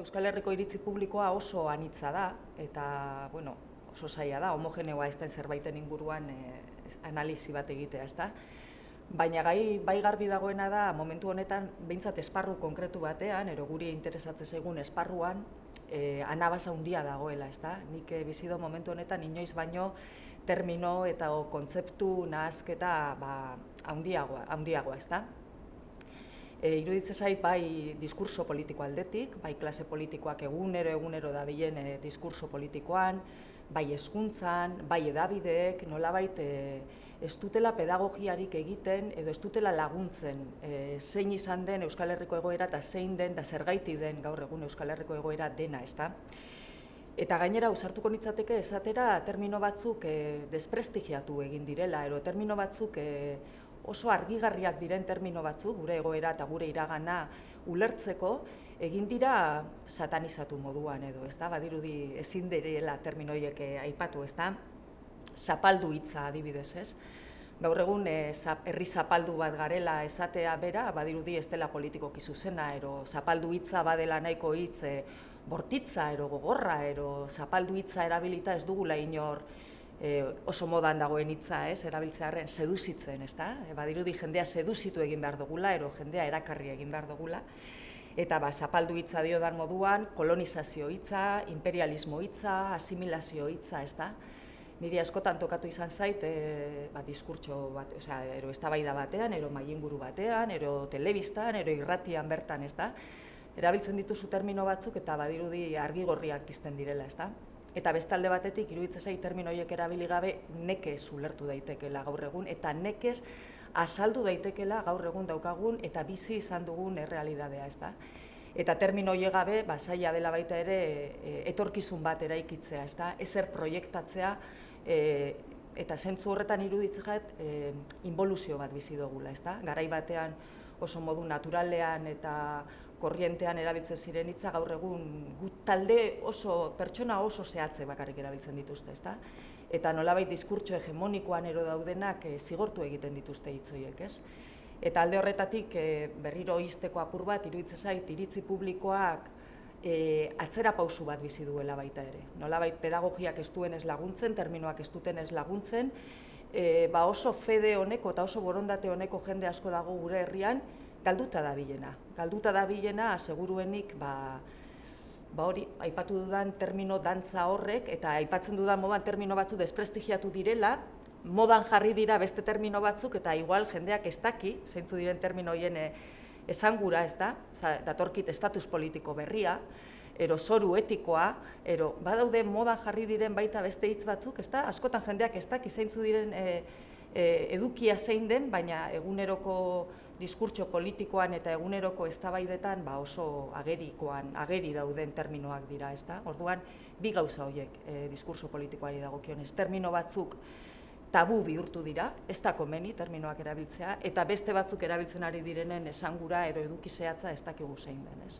Euskal Herriko iritzi publikoa oso anitza da, eta, oso zaila da, homogeneoa ez den zerbaiten inguruan analisi bat egitea, ezta? Baina bai garbi dagoena da, momentu honetan, behintzat esparru konkretu batean, ero guri interesatzen zaigun esparruan, anabasa handia dagoela, ezta? Nik bizido momentu honetan inoiz baino termino eta kontzeptu nahasketa handiagoa, ezta? Iruditzen zait bai diskurso politiko aldetik, bai klase politikoak egunero dabilen diskurso politikoan, bai hezkuntzan, bai hedabideek, nolabait ez dutela pedagogiarik egiten edo ez dutela laguntzen zein izan den Euskal Herriko egoera eta zein den da zergaiti den gaur egun Euskal Herriko egoera dena, ezta? Eta gainera ausartuko nitzateke esatera termino batzuk desprestigiatu egin direla, edo termino batzuk oso argigarriak diren termino batzuk, gure egoera eta gure iragana ulertzeko, egin dira satanizatu moduan edo, ezta? Badirudi ezin direla termino horiek aipatu, ezta? Zapaldu hitza adibidez, ez? Gaur egun herri zapaldu bat garela esatea bera, badirudi ez dela politikoki zuzena, ero zapaldu hitza badela nahiko hitz bortitza, ero gogorra, ero zapaldu hitza erabilita ez dugula inor oso modan dagoen hitza, erabiltzearren seduzitzen, ezta? Badirudi jendea seduzitu egin behar dugula, ero jendea erakarri egin behar dugula. Eta zapaldu hitza diodan moduan, kolonizazio hitza, imperialismo hitza, asimilazio hitza, ezta? Niri askotan tokatu izan zait, diskurtso bat, ero eztabaida batean, ero mailinguru batean, ero telebistan, ero irratian bertan, ezta? Erabiltzen dituzu termino batzuk eta badirudi argigorriak pizten direla, ezta? Eta bestalde batetik, iruditzen zait termino horiek erabili gabe nekez ulertu daitekela gaur egun, eta nekez azaldu daitekela gaur egun daukagun eta bizi izan dugun errealidadea, ezta? Eta termino horiek gabe, zaila dela baita ere etorkizun bat eraikitzea, ezta? Ezer proiektatzea, eta zentzu horretan iruditzen jat inboluzio bat bizi dugula, ezta? Garai batean oso modu naturalean eta korrientean erabiltzen ziren hitza gaur egun talde oso, pertsona oso zehatze bakarrik erabiltzen dituzte, ezta? Eta nolabait diskurtso hegemonikoan ero daudenak zigortu egiten dituzte hitz horiek, ez? Eta alde horretatik berriro izteko apur bat iruditzen zait iritzi publikoak atzera pausu bat bizi duela baita ere. Nolabait pedagogiak ez duen ez laguntzen, terminoak ez duten ez laguntzen, oso fede honeko eta oso borondate honeko jende asko dago gure herrian, galduta dabilena. Galduta dabilena, seguruenik, hori, aipatu dudan termino dantza horrek, eta aipatzen dudan modan termino batzu desprestigiatu direla, modan jarri dira beste termino batzuk, eta igual jendeak ez daki, zeintzu diren termino horien esangura, ez da? Datorkit estatus politiko berria, ero zoru etikoa, ero badaude modan jarri diren baita beste hitz batzuk, ez da? Askotan jendeak ez daki zeintzu diren edukia zein den, baina eguneroko diskurtso politikoan eta eguneroko eztabaidetan oso ageri dauden terminoak dira, ezta? Orduan, bi gauza horiek diskurso politikoari dagokionez. Termino batzuk tabu bihurtu dira, ez da komeni terminoak erabiltzea, eta beste batzuk erabiltzen ari direnen esangura edo eduki zehatza ez dakigu zein den, ez?